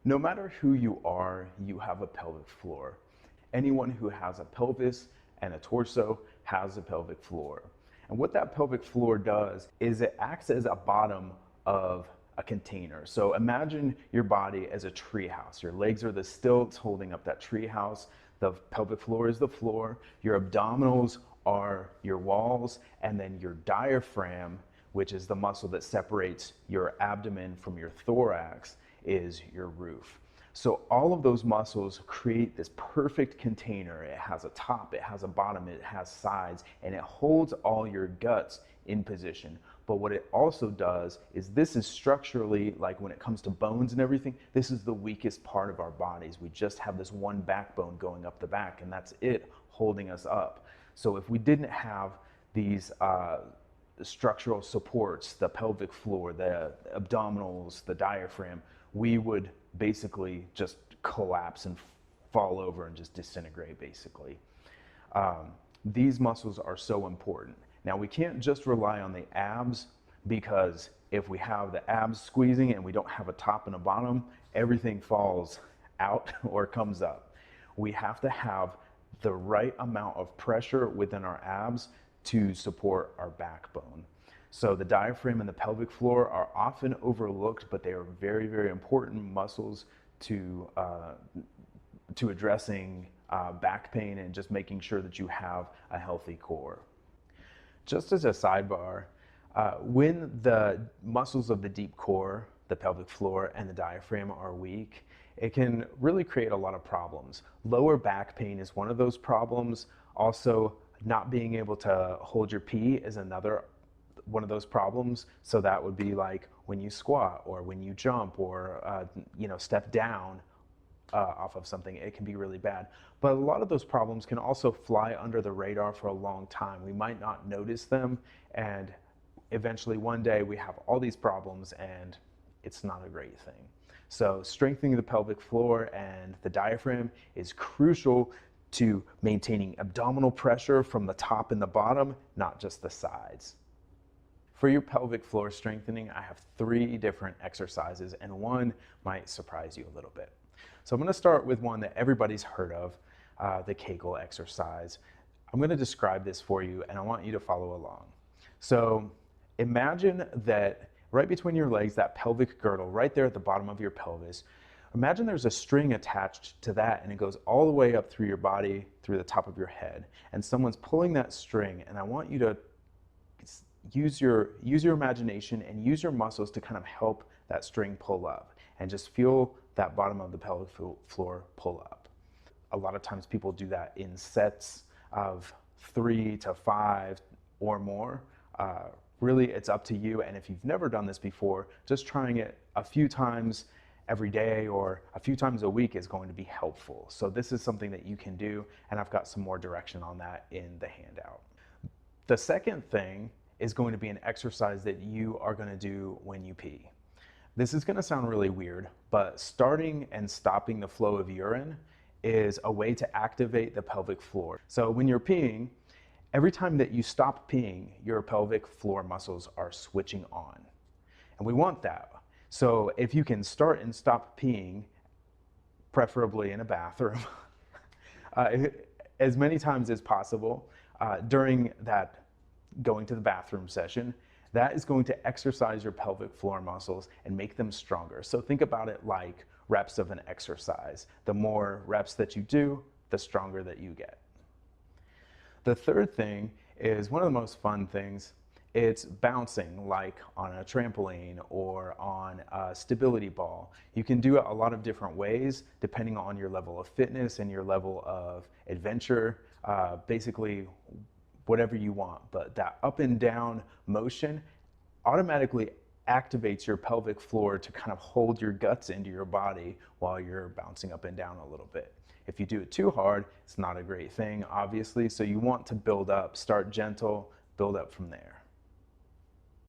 No matter who you are, you have a pelvic floor. Anyone who has a pelvis and a torso has a pelvic floor. And what that pelvic floor does is it acts as a bottom of a container. So imagine your body as a tree house. Your legs are the stilts holding up that tree house. The pelvic floor is the floor. Your abdominals are your walls, and then your diaphragm, which is the muscle that separates your abdomen from your thorax, is your roof. So all of those muscles create this perfect container. It has a top, it has a bottom, it has sides, and it holds all your guts in position. But what it also does is this is structurally, like when it comes to bones and everything, this is the weakest part of our bodies. We just have this one backbone going up the back, and that's it holding us up. So if we didn't have these structural supports, the pelvic floor, the abdominals, the diaphragm, we would basically just collapse and fall over and just disintegrate, basically. These muscles are so important. Now, we can't just rely on the abs, because if we have the abs squeezing and we don't have a top and a bottom, everything falls out or comes up. We have to have the right amount of pressure within our abs to support our backbone. So the diaphragm and the pelvic floor are often overlooked, but they are very, very important muscles to addressing back pain and just making sure that you have a healthy core. Just as a sidebar, when the muscles of the deep core, the pelvic floor, and the diaphragm are weak, it can really create a lot of problems. Lower back pain is one of those problems. Also, not being able to hold your pee is another one of those problems. So that would be like when you squat or when you jump or step down off of something, it can be really bad. But a lot of those problems can also fly under the radar for a long time. We might not notice them, and eventually one day we have all these problems, and it's not a great thing. So strengthening the pelvic floor and the diaphragm is crucial to maintaining abdominal pressure from the top and the bottom, not just the sides. For your pelvic floor strengthening, I have 3 different exercises, and one might surprise you a little bit. So I'm going to start with one that everybody's heard of, the Kegel exercise. I'm going to describe this for you, and I want you to follow along. So imagine that right between your legs, that pelvic girdle, right there at the bottom of your pelvis, imagine there's a string attached to that, and it goes all the way up through your body, through the top of your head, and someone's pulling that string, and I want you to use your imagination and use your muscles to kind of help that string pull up, and just feel that bottom of the pelvic floor pull up. A lot of times people do that in sets of 3 to 5 or more. Really, it's up to you, and if you've never done this before, just trying it a few times every day or a few times a week is going to be helpful. So this is something that you can do, and I've got some more direction on that in the handout. The second thing is going to be an exercise that you are going to do when you pee. This is going to sound really weird, but starting and stopping the flow of urine is a way to activate the pelvic floor. So when you're peeing, every time that you stop peeing, your pelvic floor muscles are switching on. And we want that. So if you can start and stop peeing, preferably in a bathroom, as many times as possible during that going to the bathroom session, that is going to exercise your pelvic floor muscles and make them stronger. So think about it like reps of an exercise. The more reps that you do, the stronger that you get. The third thing is one of the most fun things. It's bouncing, like on a trampoline or on a stability ball. You can do it a lot of different ways depending on your level of fitness and your level of adventure, basically whatever you want. But that up and down motion automatically activates your pelvic floor to kind of hold your guts into your body while you're bouncing up and down a little bit. If you do it too hard, it's not a great thing, obviously, so you want to build up, start gentle, build up from there.